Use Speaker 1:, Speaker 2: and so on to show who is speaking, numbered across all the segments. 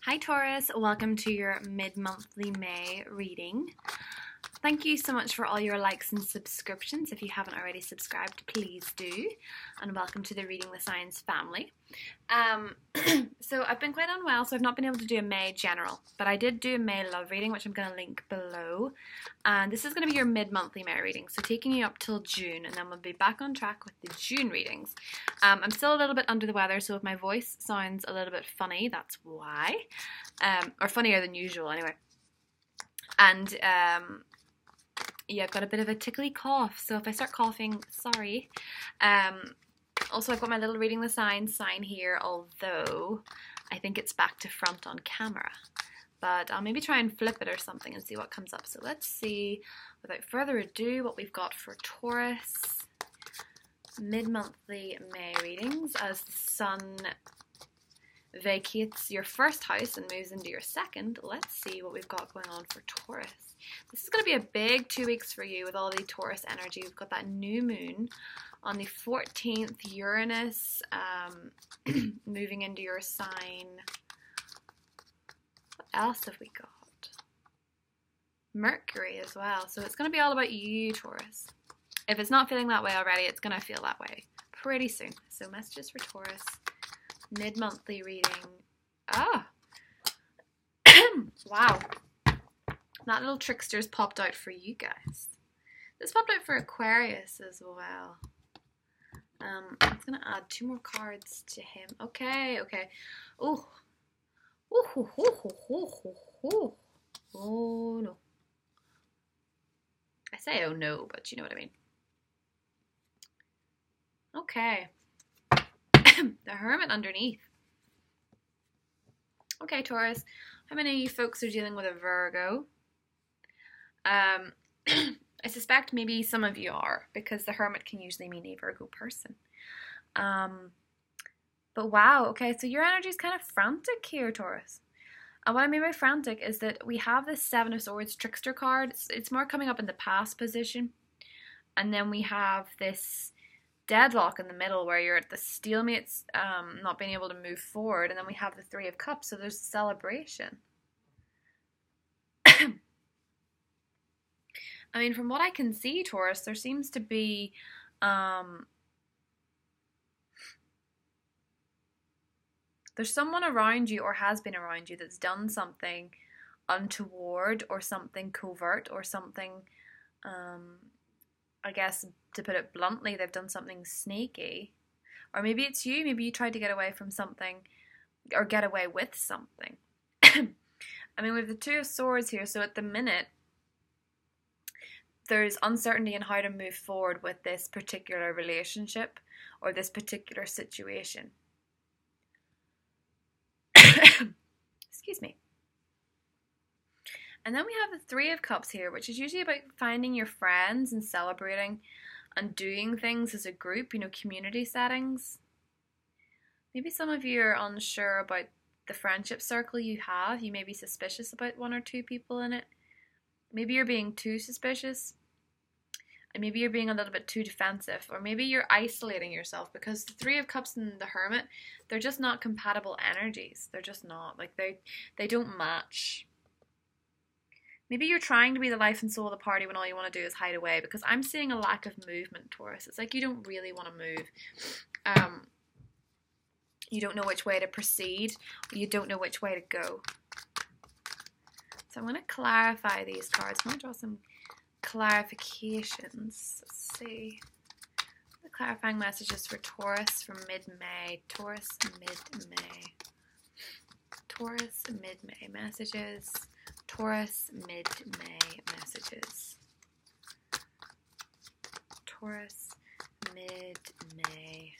Speaker 1: Hi Taurus, welcome to your mid-monthly May reading. Thank you so much for all your likes and subscriptions. If you haven't already subscribed, please do. And welcome to the Reading the Signs family. So I've been quite unwell, so I've not been able to do a May general. But I did do a May love reading, which I'm going to link below. And this is going to be your mid-monthly May reading, so taking you up till June. And then we'll be back on track with the June readings. I'm still a little bit under the weather, so if my voice sounds a little bit funny, that's why. Or funnier than usual, anyway. And yeah, I've got a bit of a tickly cough, so if I start coughing, sorry. Also, I've got my little Reading the Signs sign here, although I think it's back to front on camera. But I'll maybe try and flip it or something and see what comes up. So let's see, without further ado, what we've got for Taurus mid-monthly May readings as the Sun vacates your first house and moves into your second. Let's see what we've got going on for Taurus. This is going to be a big 2 weeks for you with all the Taurus energy. We've got that new moon on the 14th, Uranus moving into your sign. What else have we got? Mercury as well. So it's going to be all about you, Taurus. If it's not feeling that way already, it's going to feel that way pretty soon. So messages for Taurus. Mid-monthly reading. Wow. That little trickster's popped out for you guys. This popped out for Aquarius as well. I'm going to add 2 more cards to him. Okay. Oh. Oh, no. I say oh no, but you know what I mean. Okay. The Hermit underneath. Okay, Taurus. How many of you folks are dealing with a Virgo? I suspect maybe some of you are, because the Hermit can usually mean a Virgo person. But wow, okay, so your energy is kind of frantic here, Taurus. And what I mean by frantic is that we have this 7 of Swords trickster card. It's more coming up in the past position. And then we have this deadlock in the middle where you're at the stalemates, not being able to move forward. And then we have the 3 of Cups, so there's a celebration. I mean, from what I can see, Taurus, there seems to be there's someone around you or has been around you that's done something untoward or something covert or something, I guess, to put it bluntly, they've done something sneaky. Or maybe it's you, maybe you tried to get away from something or get away with something. I mean, we have the 2 of Swords here, so at the minute, there's uncertainty in how to move forward with this particular relationship or this particular situation. Excuse me. And then we have the 3 of Cups here, which is usually about finding your friends and celebrating and doing things as a group, you know, community settings. Maybe some of you are unsure about the friendship circle you have. You may be suspicious about 1 or 2 people in it. Maybe you're being too suspicious. And maybe you're being a little bit too defensive. Or maybe you're isolating yourself, because the 3 of Cups and the Hermit, they're just not compatible energies. They're just not. Like, they don't match. Maybe you're trying to be the life and soul of the party when all you want to do is hide away, because I'm seeing a lack of movement, Taurus. It's like you don't really want to move. You don't know which way to proceed, or you don't know which way to go. So I'm going to clarify these cards. I'm going to draw some clarifications. Let's see. The clarifying messages for Taurus for mid-May. Taurus mid-May. Taurus mid-May messages. Taurus mid-May messages. Taurus mid-May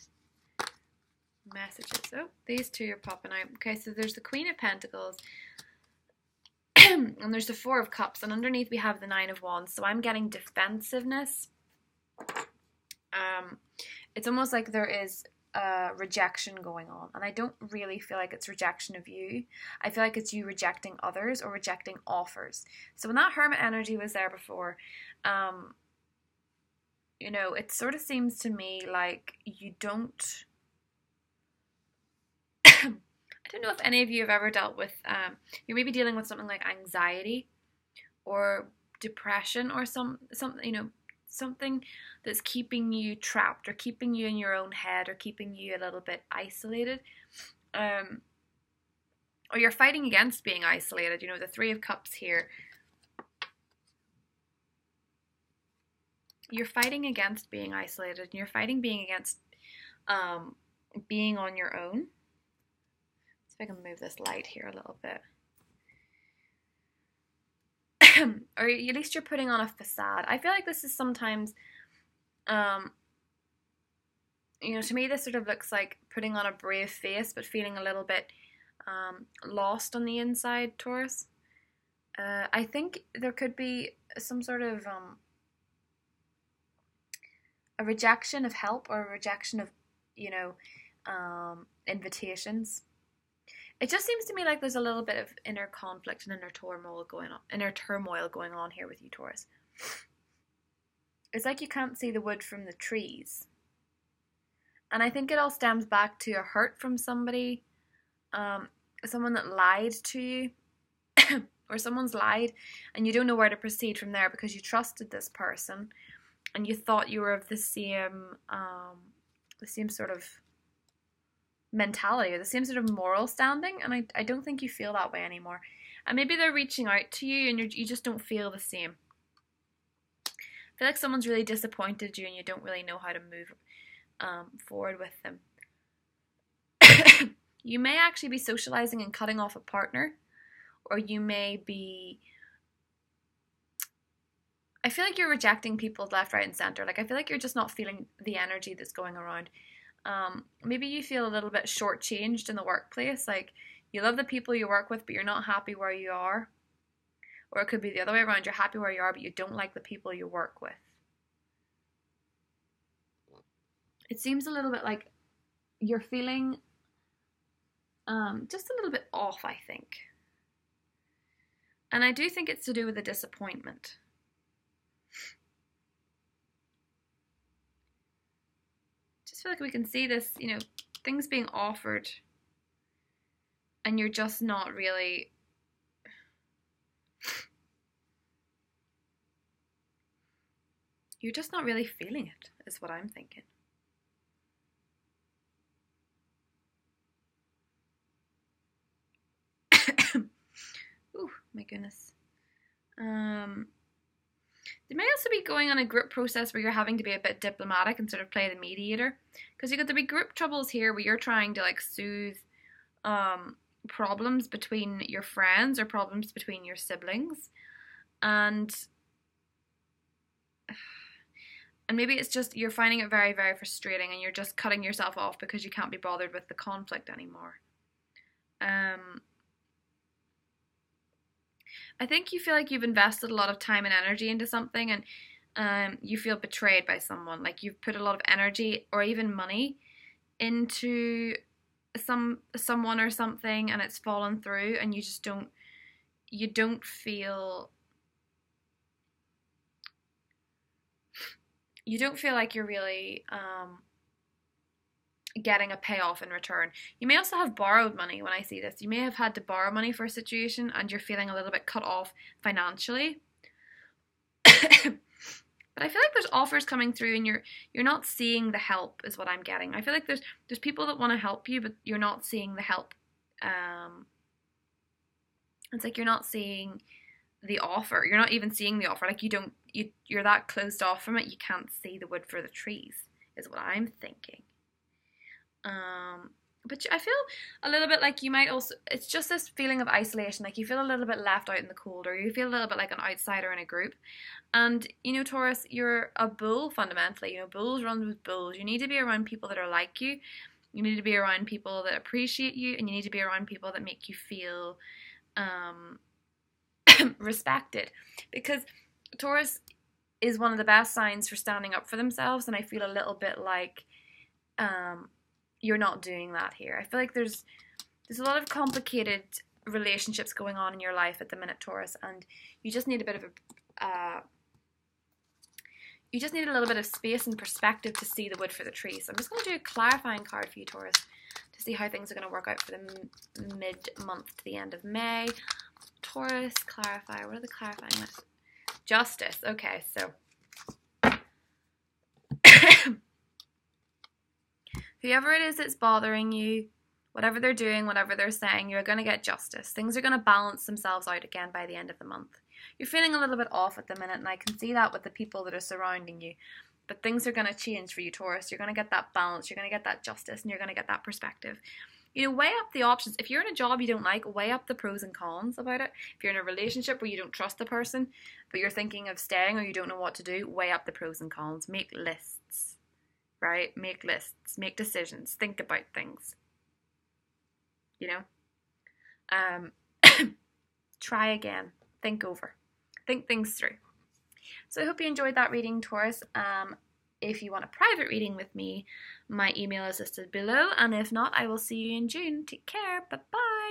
Speaker 1: messages. Oh, these 2 are popping out. Okay, so there's the Queen of Pentacles. And there's the 4 of Cups, and underneath we have the 9 of Wands. So I'm getting defensiveness. It's almost like there is rejection going on, and I don't really feel like it's rejection of you. I feel like it's you rejecting others or rejecting offers. So when that Hermit energy was there before, you know, it sort of seems to me like you don't don't know if any of you have ever dealt with, you're maybe dealing with something like anxiety or depression or something that's keeping you trapped or keeping you in your own head or keeping you a little bit isolated. Or you're fighting against being isolated. You know, the Three of Cups here. You're fighting against being isolated. And you're fighting being against being on your own. Let's see if I can move this light here a little bit. Or at least you're putting on a facade. I feel like this is sometimes, you know, to me this sort of looks like putting on a brave face, but feeling a little bit lost on the inside, Taurus. I think there could be some sort of a rejection of help or a rejection of, you know, invitations. It just seems to me like there's a little bit of inner conflict and inner turmoil going on here with you, Taurus. It's like you can't see the wood from the trees. And I think it all stems back to a hurt from somebody, someone that lied to you, or someone's lied, and you don't know where to proceed from there because you trusted this person, and you thought you were of the same sort of mentality or the same sort of moral standing, and I don't think you feel that way anymore. And maybe they're reaching out to you and you just don't feel the same. I feel like someone's really disappointed you and you don't really know how to move forward with them. You may actually be socializing and cutting off a partner, or you may be, I feel like you're rejecting people left, right, and center. Like, I feel like you're just not feeling the energy that's going around. Maybe you feel a little bit shortchanged in the workplace. Like, you love the people you work with, but you're not happy where you are. Or it could be the other way around. You're happy where you are, but you don't like the people you work with. It seems a little bit like you're feeling just a little bit off, I think. And I do think it's to do with the disappointment. Just feel like we can see this, you know, things being offered and you're just not really feeling it, is what I'm thinking. Oh my goodness. They may also be going on a group process where you're having to be a bit diplomatic and sort of play the mediator, because you got to be group troubles here where you're trying to like soothe problems between your friends or problems between your siblings, and maybe it's just you're finding it very, very frustrating and you're just cutting yourself off because you can't be bothered with the conflict anymore. I think you feel like you've invested a lot of time and energy into something, and you feel betrayed by someone. Like you've put a lot of energy or even money into someone or something, and it's fallen through, and you just don't feel like you're really getting a payoff in return. You may also have borrowed money when I see this. You may have had to borrow money for a situation and you're feeling a little bit cut off financially. But I feel like there's offers coming through and you're not seeing the help, is what I'm getting. I feel like there's people that want to help you, but you're not seeing the help. It's like you're not seeing the offer. You're not even seeing the offer. Like you're that closed off from it. You can't see the wood for the trees, is what I'm thinking. But I feel a little bit like you might also, it's just this feeling of isolation, like you feel a little bit left out in the cold, or you feel a little bit like an outsider in a group. And, you know, Taurus, you're a bull fundamentally. You know, bulls run with bulls. You need to be around people that are like you. You need to be around people that appreciate you, and you need to be around people that make you feel respected. Because Taurus is one of the best signs for standing up for themselves, and I feel a little bit like you're not doing that here. I feel like there's a lot of complicated relationships going on in your life at the minute, Taurus, and you just need a bit of you just need a little bit of space and perspective to see the wood for the trees. So I'm just going to do a clarifying card for you, Taurus, to to see how things are going to work out for the mid-month to the end of May. Taurus, clarify. What are the clarifying with? Justice. Okay, so whoever it is that's bothering you, whatever they're doing, whatever they're saying, you're going to get justice. Things are going to balance themselves out again by the end of the month. You're feeling a little bit off at the minute, and I can see that with the people that are surrounding you. But things are going to change for you, Taurus. You're going to get that balance. You're going to get that justice, and you're going to get that perspective. You know, weigh up the options. If you're in a job you don't like, weigh up the pros and cons about it. If you're in a relationship where you don't trust the person, but you're thinking of staying or you don't know what to do, weigh up the pros and cons. Make lists, right? Make lists. Make decisions. Think about things. You know? Try again. Think over. Think things through. So I hope you enjoyed that reading, Taurus. If you want a private reading with me, my email is listed below. And if not, I will see you in June. Take care. Bye-bye.